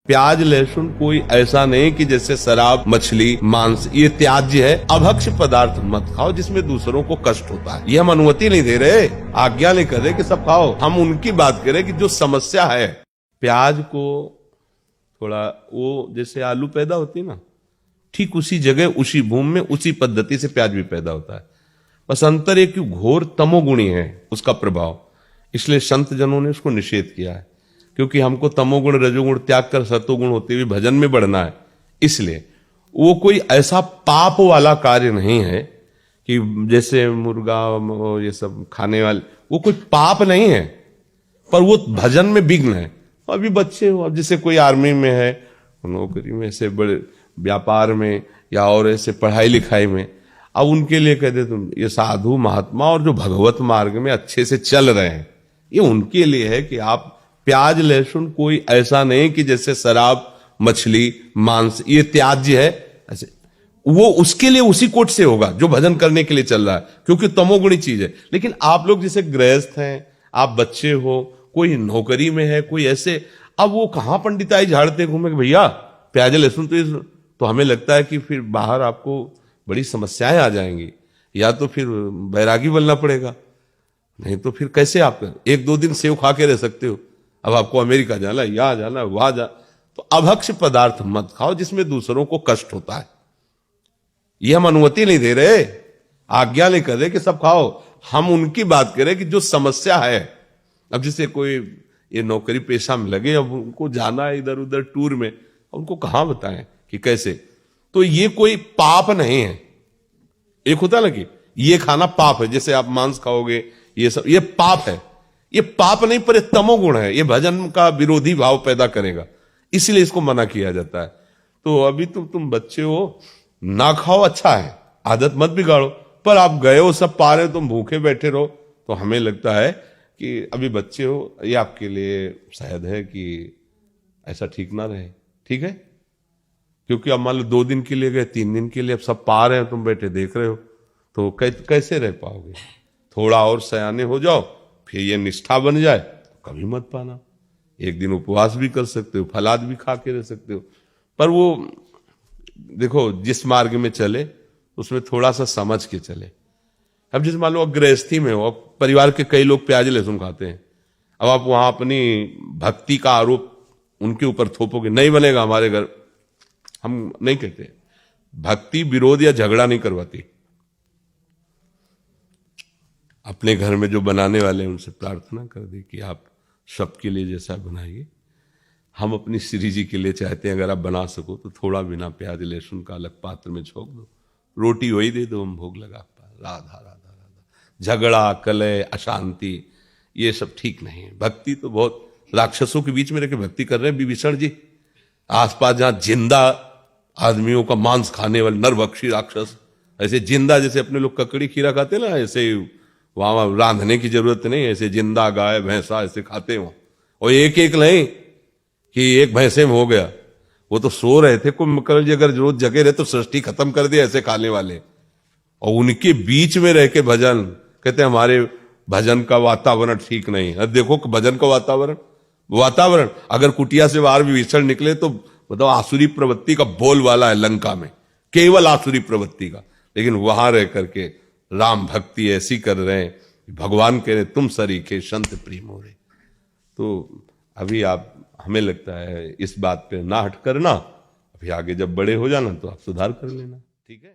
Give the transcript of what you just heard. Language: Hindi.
प्याज लहसुन कोई ऐसा नहीं कि जैसे शराब मछली मांस ये त्याज्य है। अभक्ष्य पदार्थ मत खाओ जिसमें दूसरों को कष्ट होता है। ये हम अनुमति नहीं दे रहे, आज्ञा नहीं कर रहे कि सब खाओ। हम उनकी बात करें कि जो समस्या है। प्याज को थोड़ा वो जैसे आलू पैदा होती है ना, ठीक उसी जगह उसी भूमि में उसी पद्धति से प्याज भी पैदा होता है। बस अंतर एक घोर तमोगुणी है उसका प्रभाव, इसलिए संत जनों ने उसको निषेध किया है। क्योंकि हमको तमोगुण रजोगुण त्याग कर सतोगुण होते हुए भजन में बढ़ना है, इसलिए वो कोई ऐसा पाप वाला कार्य नहीं है कि जैसे मुर्गा ये सब खाने वाले, वो कोई पाप नहीं है, पर वो भजन में विघ्न है। अभी बच्चे हो, अब जैसे कोई आर्मी में है, नौकरी में, ऐसे बड़े व्यापार में या और ऐसे पढ़ाई लिखाई में, अब उनके लिए कहते तुम ये साधु महात्मा और जो भगवत मार्ग में अच्छे से चल रहे हैं, ये उनके लिए है कि आप प्याज लहसुन कोई ऐसा नहीं कि जैसे शराब मछली मांस ये त्याज्य है, ऐसे वो उसके लिए उसी कोट से होगा जो भजन करने के लिए चल रहा है, क्योंकि तमोगुणी चीज है। लेकिन आप लोग जैसे गृहस्थ हैं, आप बच्चे हो, कोई नौकरी में है, कोई ऐसे, अब वो कहां पंडिताई झाड़ते घूमे भैया प्याज लहसुन तो हमें लगता है कि फिर बाहर आपको बड़ी समस्याएं आ जाएंगी, या तो फिर बैरागी बनना पड़ेगा, नहीं तो फिर कैसे आप एक दो दिन सेव खा के रह सकते हो। अब आपको अमेरिका जाना, यहां जाना, वहां जा, तो अभक्ष्य पदार्थ मत खाओ जिसमें दूसरों को कष्ट होता है। ये हम अनुमति नहीं दे रहे, आज्ञा नहीं कर रहे कि सब खाओ। हम उनकी बात करें कि जो समस्या है। अब जैसे कोई ये नौकरी पेशा में लगे, अब उनको जाना है इधर उधर टूर में, उनको कहां बताएं कि कैसे, तो ये कोई पाप नहीं है। एक होता है ना कि ये खाना पाप है, जैसे आप मांस खाओगे ये सब, ये पाप है। ये पाप नहीं, पर ये तमोगुण है, ये भजन का विरोधी भाव पैदा करेगा, इसलिए इसको मना किया जाता है। तो अभी तुम बच्चे हो, ना खाओ, अच्छा है, आदत मत बिगाड़ो, पर आप गए हो, सब पा रहे हो, तुम भूखे बैठे रहो, तो हमें लगता है कि अभी बच्चे हो, ये आपके लिए शायद है कि ऐसा ठीक ना रहे। ठीक है, क्योंकि अब मान लो 2 दिन के लिए गए, 3 दिन के लिए, अब सब पा रहे हो, तुम बैठे देख रहे हो, तो कैसे रह पाओगे। थोड़ा और सयाने हो जाओ, फिर ये निष्ठा बन जाए तो कभी मत पाना। एक दिन उपवास भी कर सकते हो, फलाद भी खा के रह सकते हो, पर वो देखो जिस मार्ग में चले उसमें थोड़ा सा समझ के चले। अब जैसे मान लो गृहस्थी में हो, अब परिवार के कई लोग प्याज लहसुन खाते हैं, अब आप वहां अपनी भक्ति का आरोप उनके ऊपर थोपोगे, नहीं बनेगा हमारे घर। हम नहीं कहते, भक्ति विरोध या झगड़ा नहीं करवाती। अपने घर में जो बनाने वाले हैं उनसे प्रार्थना कर दी कि आप सबके लिए जैसा बनाइए। हम अपनी श्री जी के लिए चाहते हैं अगर आप बना सको तो थोड़ा बिना प्याज लहसुन का अलग पात्र में झोंक दो, रोटी वही दे दो, हम भोग लगा पा। राधा राधा राधा। झगड़ा कलह अशांति ये सब ठीक नहीं है। भक्ति तो बहुत राक्षसों के बीच में रहकर भक्ति कर रहे हैं विभीषण जी, आसपास जहां जिंदा आदमियों का मांस खाने वाले नरभक्षी राक्षस, ऐसे जिंदा जैसे अपने लोग ककड़ी खीरा खाते ना, ऐसे वहां रांधने की जरूरत नहीं, ऐसे जिंदा गाय भैंसा ऐसे खाते हो। और एक एक नहीं कि एक भैंसे में हो गया, वो तो सो रहे थे। कुंभकर्ण जी अगर रोज जगे रहे तो सृष्टि खत्म कर दिया ऐसे खाने वाले, और उनके बीच में रह के भजन कहते हैं हमारे भजन का वातावरण ठीक नहीं है। देखो भजन का वातावरण अगर कुटिया से बाहर विभीषण निकले तो बताओ आसुरी प्रवृत्ति का बोल वाला है लंका में, केवल आसुरी प्रवृत्ति का, लेकिन वहां रह करके राम भक्ति ऐसी कर रहे हैं, भगवान कह रहे तुम सरीखे संत प्रिय मोरे। तो अभी आप, हमें लगता है इस बात पे ना हट करना, अभी आगे जब बड़े हो जाना तो आप सुधार कर लेना। ठीक है।